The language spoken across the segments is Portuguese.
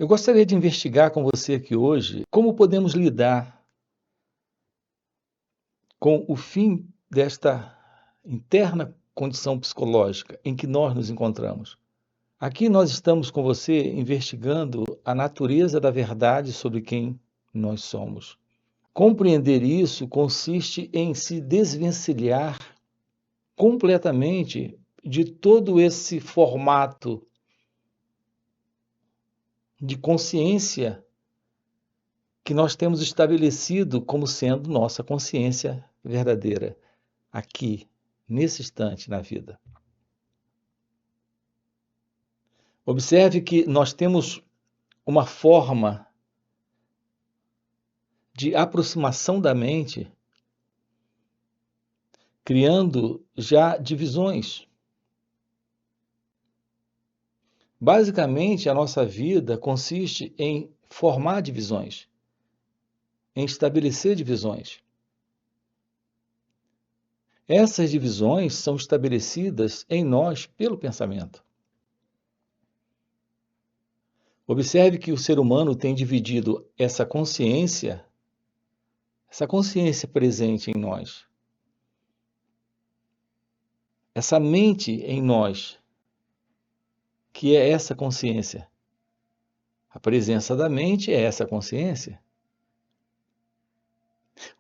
Eu gostaria de investigar com você aqui hoje como podemos lidar com o fim desta interna condição psicológica em que nós nos encontramos. Aqui nós estamos com você investigando a natureza da verdade sobre quem nós somos. Compreender isso consiste em se desvencilhar completamente de todo esse formato de consciência que nós temos estabelecido como sendo nossa consciência verdadeira, aqui, nesse instante na vida. Observe que nós temos uma forma de aproximação da mente, criando já divisões. Basicamente, a nossa vida consiste em formar divisões, em estabelecer divisões. Essas divisões são estabelecidas em nós pelo pensamento. Observe que o ser humano tem dividido essa consciência presente em nós, essa mente em nós, que é essa consciência. A presença da mente é essa consciência.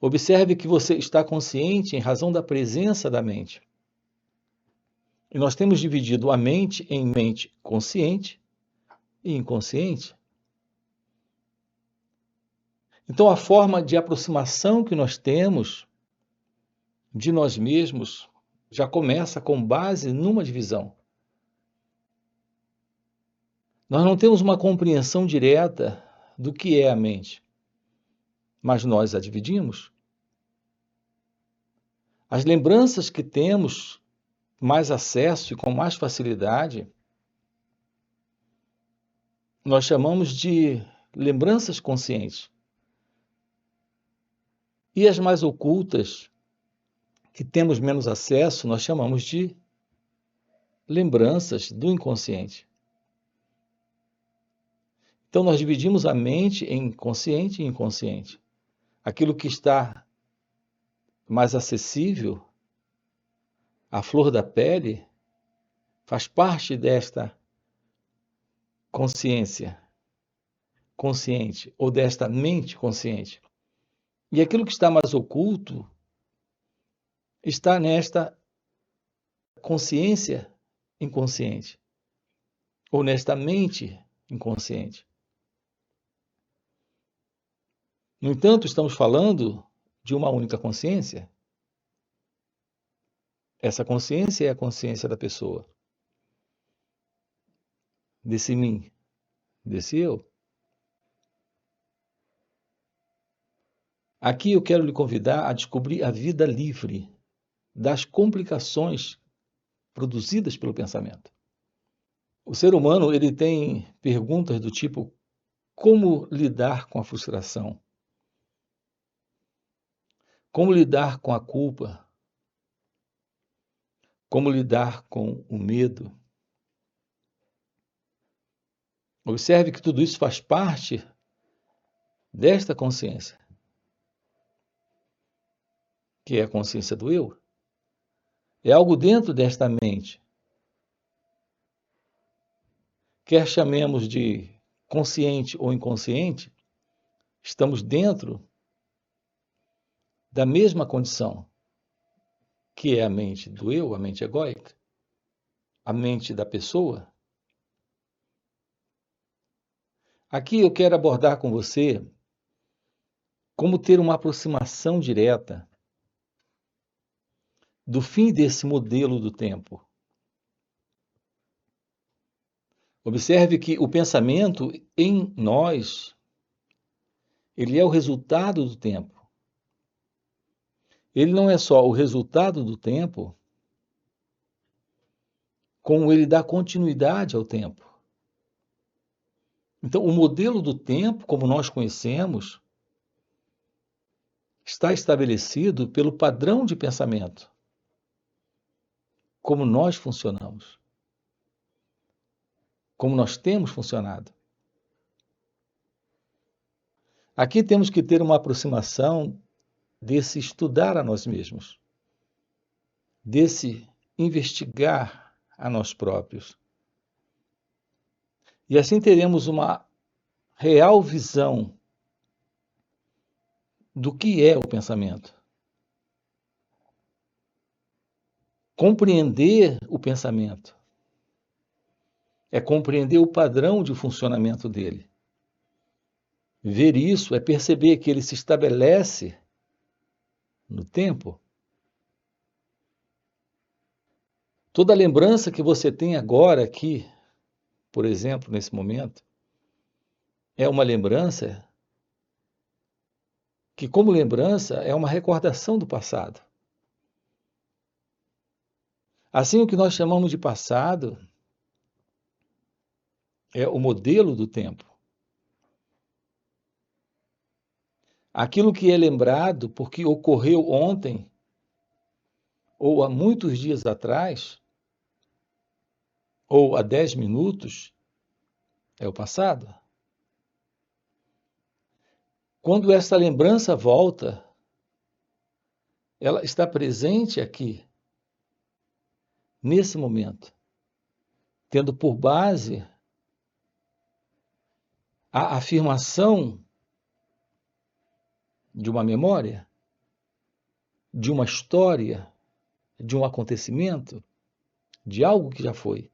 Observe que você está consciente em razão da presença da mente. E nós temos dividido a mente em mente consciente e inconsciente. Então, a forma de aproximação que nós temos de nós mesmos já começa com base numa divisão. Nós não temos uma compreensão direta do que é a mente, mas nós a dividimos. As lembranças que temos mais acesso e com mais facilidade, nós chamamos de lembranças conscientes. E as mais ocultas, que temos menos acesso, nós chamamos de lembranças do inconsciente. Então, nós dividimos a mente em consciente e inconsciente. Aquilo que está mais acessível, à flor da pele, faz parte desta consciência consciente ou desta mente consciente. E aquilo que está mais oculto está nesta consciência inconsciente ou nesta mente inconsciente. No entanto, estamos falando de uma única consciência. Essa consciência é a consciência da pessoa, desse mim, desse eu. Aqui eu quero lhe convidar a descobrir a vida livre das complicações produzidas pelo pensamento. O ser humano, ele tem perguntas do tipo: como lidar com a frustração? Como lidar com a culpa? Como lidar com o medo? Observe que tudo isso faz parte desta consciência, que é a consciência do eu. É algo dentro desta mente. Quer chamemos de consciente ou inconsciente, estamos dentro da mesma condição, que é a mente do eu, a mente egóica, a mente da pessoa. Aqui eu quero abordar com você como ter uma aproximação direta do fim desse modelo do tempo. Observe que o pensamento em nós, ele é o resultado do tempo. Ele não é só o resultado do tempo, como ele dá continuidade ao tempo. Então, o modelo do tempo, como nós conhecemos, está estabelecido pelo padrão de pensamento, como nós funcionamos, como nós temos funcionado. Aqui temos que ter uma aproximação desse estudar a nós mesmos, desse investigar a nós próprios. E assim teremos uma real visão do que é o pensamento. Compreender o pensamento é compreender o padrão de funcionamento dele. Ver isso é perceber que ele se estabelece no tempo. Toda lembrança que você tem agora aqui, por exemplo, nesse momento, é uma lembrança que, como lembrança, é uma recordação do passado. Assim, o que nós chamamos de passado é o modelo do tempo. Aquilo que é lembrado porque ocorreu ontem ou há muitos dias atrás, ou há 10 minutos, é o passado. Quando essa lembrança volta, ela está presente aqui, nesse momento, tendo por base a afirmação de uma memória, de uma história, de um acontecimento, de algo que já foi.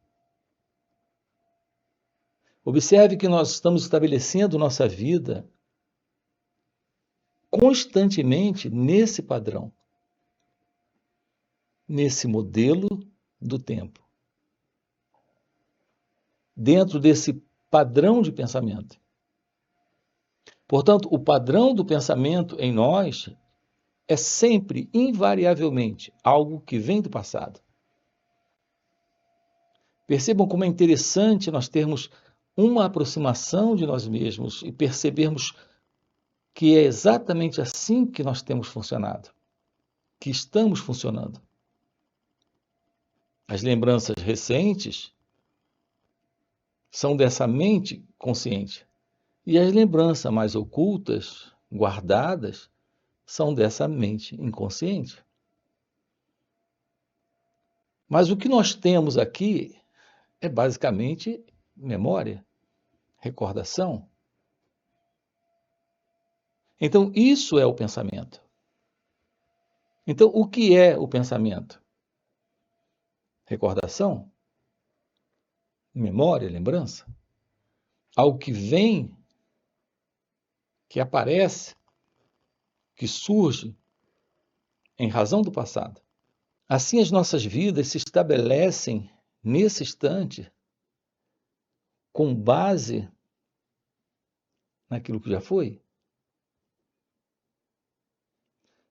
Observe que nós estamos estabelecendo nossa vida constantemente nesse padrão, nesse modelo do tempo, dentro desse padrão de pensamento. Portanto, o padrão do pensamento em nós é sempre, invariavelmente, algo que vem do passado. Percebam como é interessante nós termos uma aproximação de nós mesmos e percebermos que é exatamente assim que nós temos funcionado, que estamos funcionando. As lembranças recentes são dessa mente consciente, e as lembranças mais ocultas, guardadas, são dessa mente inconsciente. Mas o que nós temos aqui é basicamente memória, recordação. Então, isso é o pensamento. Então, o que é o pensamento? Recordação? Memória, lembrança? Algo que vem, que aparece, que surge em razão do passado. Assim, as nossas vidas se estabelecem nesse instante com base naquilo que já foi.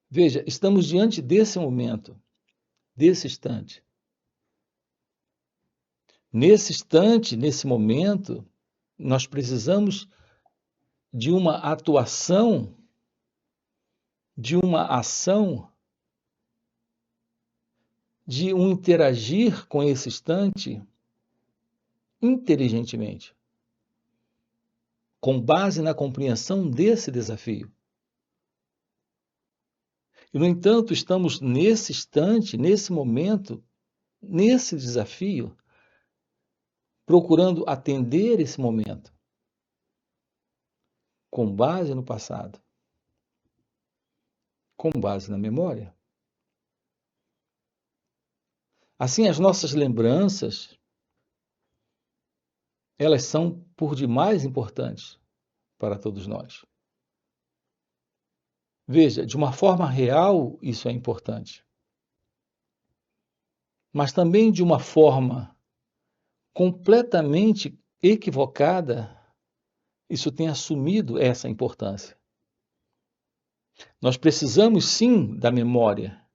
Veja, estamos diante desse momento, desse instante. Nesse instante, nesse momento, nós precisamos de uma atuação, de uma ação, de um interagir com esse instante inteligentemente, com base na compreensão desse desafio. E, no entanto, estamos nesse instante, nesse momento, nesse desafio, procurando atender esse momento com base no passado, com base na memória. Assim, as nossas lembranças, elas são por demais importantes para todos nós. Veja, de uma forma real, isso é importante. Mas também de uma forma completamente equivocada, isso tem assumido essa importância. Nós precisamos sim da memória,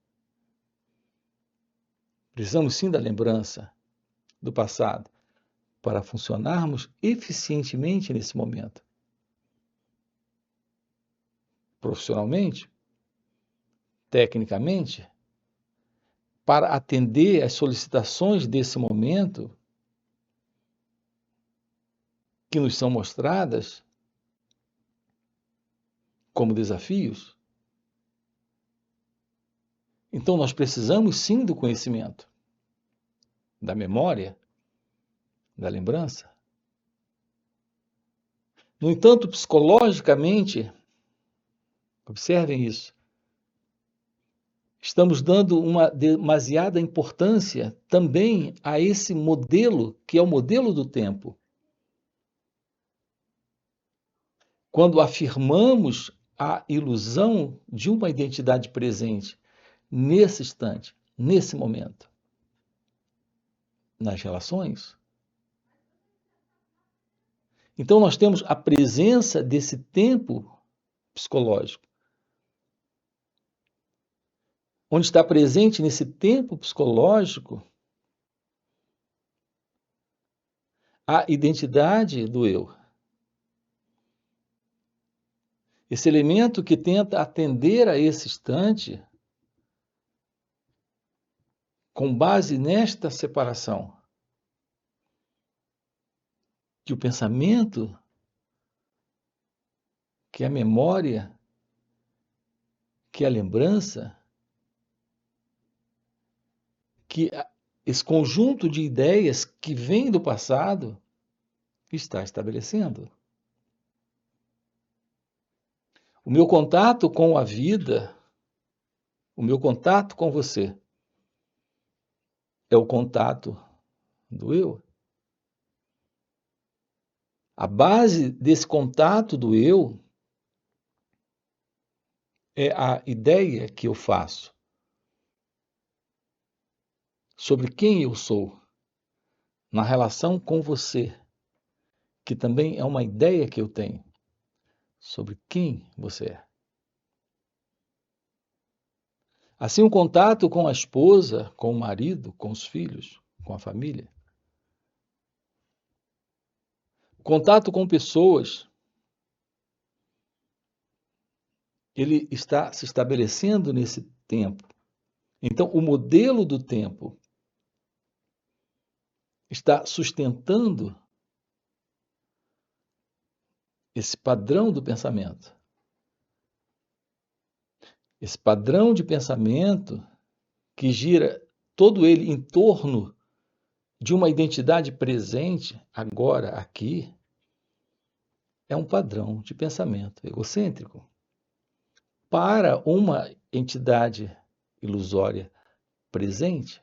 precisamos sim da lembrança do passado para funcionarmos eficientemente nesse momento. Profissionalmente, tecnicamente, para atender às solicitações desse momento que nos são mostradas como desafios. Então, nós precisamos sim do conhecimento, da memória, da lembrança. No entanto, psicologicamente, observem isso, estamos dando uma demasiada importância também a esse modelo, que é o modelo do tempo. Quando afirmamos a ilusão de uma identidade presente nesse instante, nesse momento, nas relações. Então, nós temos a presença desse tempo psicológico, onde está presente nesse tempo psicológico a identidade do eu. Esse elemento que tenta atender a esse instante com base nesta separação. Que o pensamento, que a memória, que a lembrança, que esse conjunto de ideias que vem do passado está estabelecendo. O meu contato com a vida, o meu contato com você, é o contato do eu. A base desse contato do eu é a ideia que eu faço sobre quem eu sou na relação com você, que também é uma ideia que eu tenho sobre quem você é. Assim, o contato com a esposa, com o marido, com os filhos, com a família. O contato com pessoas, ele está se estabelecendo nesse tempo. Então, o modelo do tempo está sustentando esse padrão do pensamento. Esse padrão de pensamento que gira todo ele em torno de uma identidade presente, agora, aqui, é um padrão de pensamento egocêntrico. Para uma entidade ilusória presente,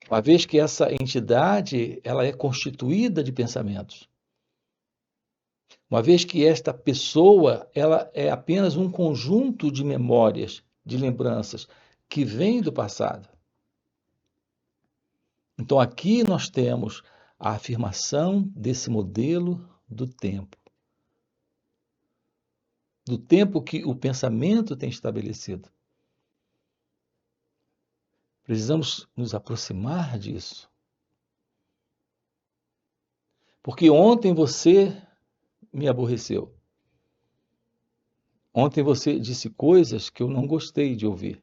uma vez que essa entidade ela é constituída de pensamentos, uma vez que esta pessoa ela é apenas um conjunto de memórias, de lembranças que vem do passado. Então aqui nós temos a afirmação desse modelo do tempo que o pensamento tem estabelecido. Precisamos nos aproximar disso. Porque ontem você me aborreceu. Ontem você disse coisas que eu não gostei de ouvir.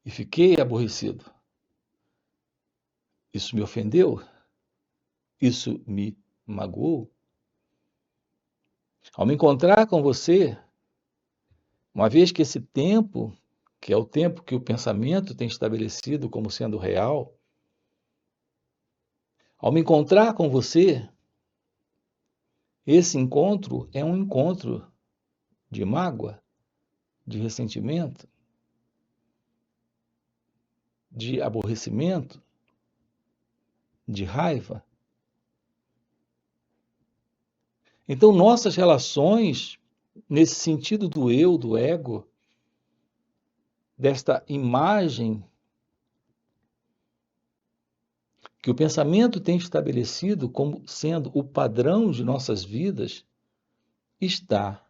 E fiquei aborrecido. Isso me ofendeu? Isso me magoou? Ao me encontrar com você, uma vez que esse tempo, que é o tempo que o pensamento tem estabelecido como sendo real, ao me encontrar com você, esse encontro é um encontro de mágoa, de ressentimento, de aborrecimento, de raiva. Então, nossas relações, nesse sentido do eu, do ego, desta imagem que o pensamento tem estabelecido como sendo o padrão de nossas vidas, está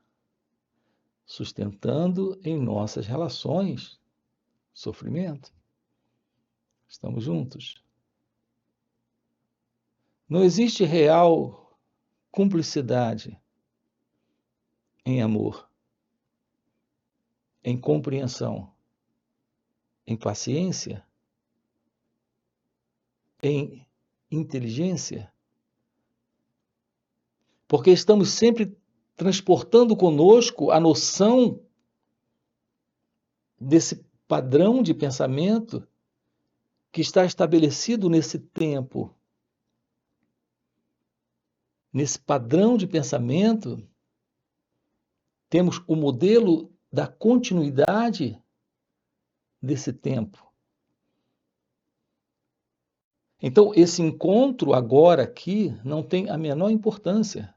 sustentando em nossas relações sofrimento. Estamos juntos. Não existe real cumplicidade em amor, em compreensão, em paciência, em inteligência, porque estamos sempre transportando conosco a noção desse padrão de pensamento que está estabelecido nesse tempo. Nesse padrão de pensamento, temos o modelo da continuidade desse tempo. Então, esse encontro agora aqui não tem a menor importância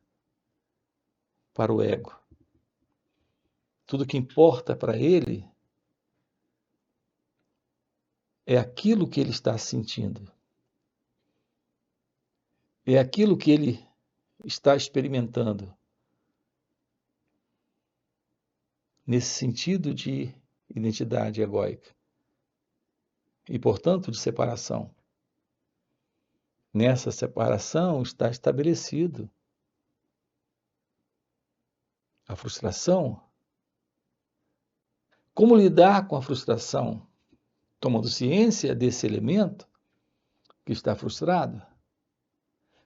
para o ego. Tudo que importa para ele é aquilo que ele está sentindo. É aquilo que ele está experimentando. Nesse sentido de identidade egóica. E, portanto, de separação. Nessa separação está estabelecido a frustração. Como lidar com a frustração? Tomando ciência desse elemento que está frustrado.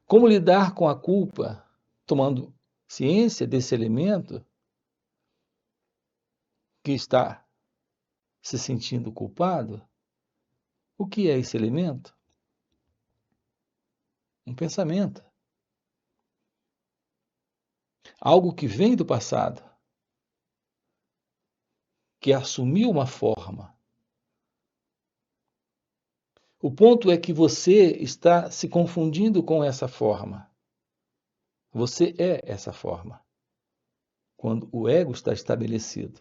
Como lidar com a culpa? Tomando ciência desse elemento que está se sentindo culpado. O que é esse elemento? Um pensamento. Algo que vem do passado, que assumiu uma forma. O ponto é que você está se confundindo com essa forma. Você é essa forma. Quando o ego está estabelecido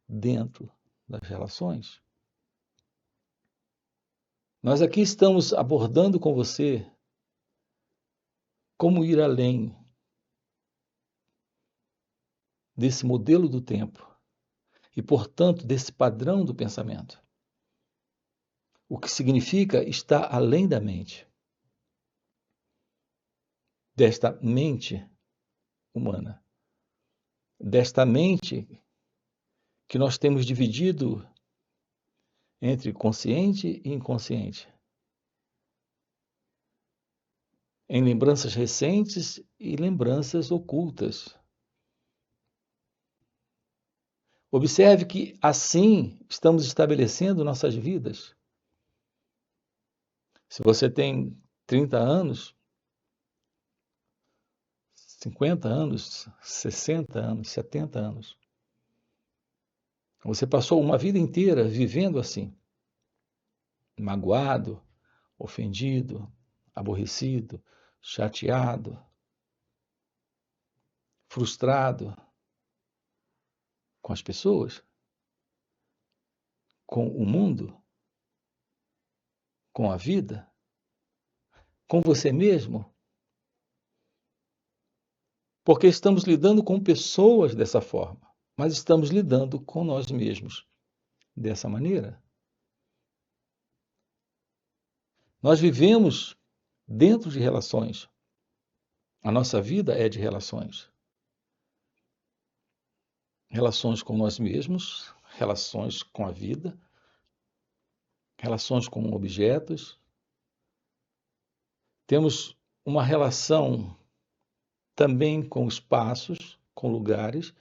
dentro das relações. Nós aqui estamos abordando com você como ir além desse modelo do tempo e, portanto, desse padrão do pensamento. O que significa estar além da mente, desta mente humana, desta mente que nós temos dividido entre consciente e inconsciente, em lembranças recentes e lembranças ocultas. Observe que assim estamos estabelecendo nossas vidas. Se você tem 30 anos, 50 anos, 60 anos, 70 anos, você passou uma vida inteira vivendo assim, magoado, ofendido, aborrecido, chateado, frustrado com as pessoas, com o mundo, com a vida, com você mesmo, porque estamos lidando com pessoas dessa forma, mas estamos lidando com nós mesmos dessa maneira. Nós vivemos dentro de relações. A nossa vida é de relações. Relações com nós mesmos, relações com a vida, relações com objetos. Temos uma relação também com espaços, com lugares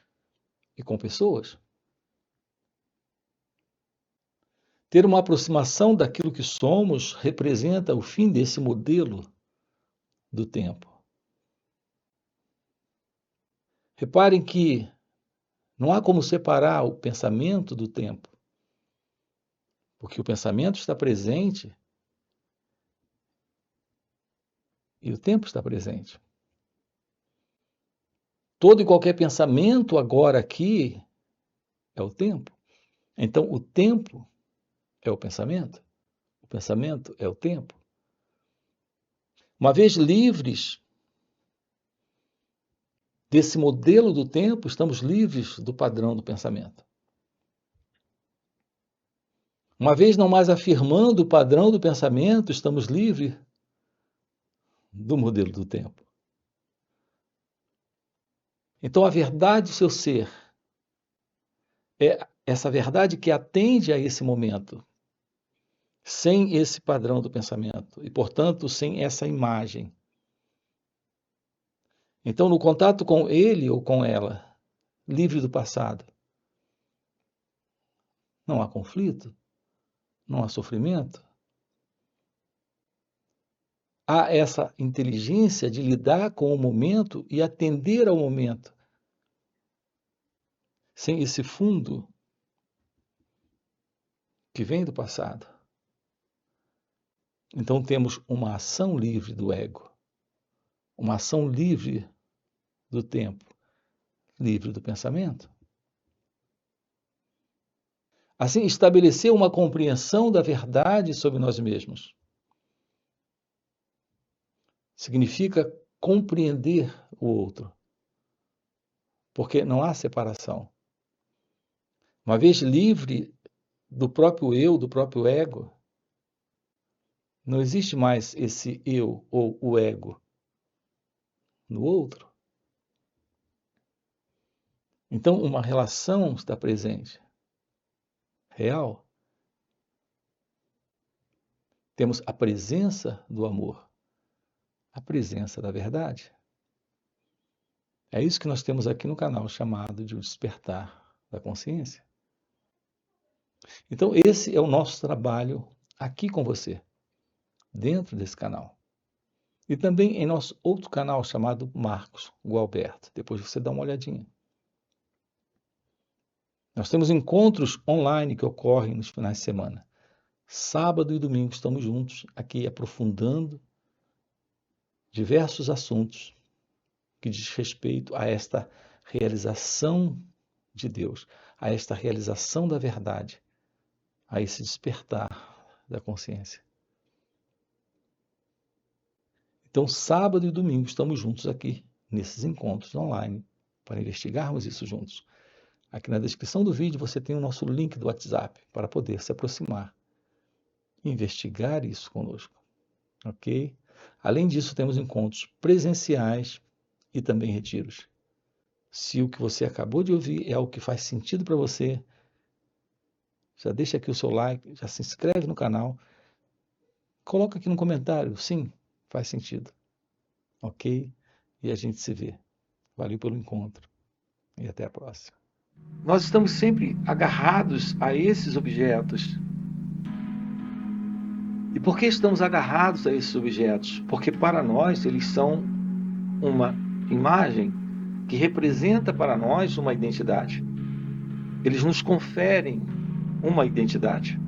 e com pessoas. Ter uma aproximação daquilo que somos representa o fim desse modelo do tempo. Reparem que não há como separar o pensamento do tempo, porque o pensamento está presente e o tempo está presente. Todo e qualquer pensamento agora aqui é o tempo. Então, o tempo é o pensamento é o tempo. Uma vez livres desse modelo do tempo, estamos livres do padrão do pensamento. Uma vez não mais afirmando o padrão do pensamento, estamos livres do modelo do tempo. Então, a verdade do seu ser é essa verdade que atende a esse momento, sem esse padrão do pensamento e, portanto, sem essa imagem. Então, no contato com ele ou com ela, livre do passado, não há conflito, não há sofrimento. Há essa inteligência de lidar com o momento e atender ao momento. Sem esse fundo que vem do passado. Então temos uma ação livre do ego, uma ação livre do tempo, livre do pensamento. Assim, estabelecer uma compreensão da verdade sobre nós mesmos significa compreender o outro, porque não há separação. Uma vez livre do próprio eu, do próprio ego, não existe mais esse eu ou o ego no outro. Então, uma relação está presente, real. Temos a presença do amor, a presença da verdade. É isso que nós temos aqui no canal, chamado de o despertar da consciência. Então, esse é o nosso trabalho aqui com você, dentro desse canal. E também em nosso outro canal chamado Marcos Gualberto. Depois você dá uma olhadinha. Nós temos encontros online que ocorrem nos finais de semana. Sábado e domingo estamos juntos aqui aprofundando diversos assuntos que diz respeito a esta realização de Deus, a esta realização da verdade, a esse despertar da consciência. Então, sábado e domingo estamos juntos aqui, nesses encontros online, para investigarmos isso juntos. Aqui na descrição do vídeo você tem o nosso link do WhatsApp para poder se aproximar e investigar isso conosco, ok? Além disso, temos encontros presenciais e também retiros. Se o que você acabou de ouvir é o que faz sentido para você, já deixa aqui o seu like, já se inscreve no canal, coloca aqui no comentário, sim, faz sentido, ok? E a gente se vê. Valeu pelo encontro e até a próxima. Nós estamos sempre agarrados a esses objetos. E por que estamos agarrados a esses objetos? Porque para nós eles são uma imagem que representa para nós uma identidade. Eles nos conferem uma identidade.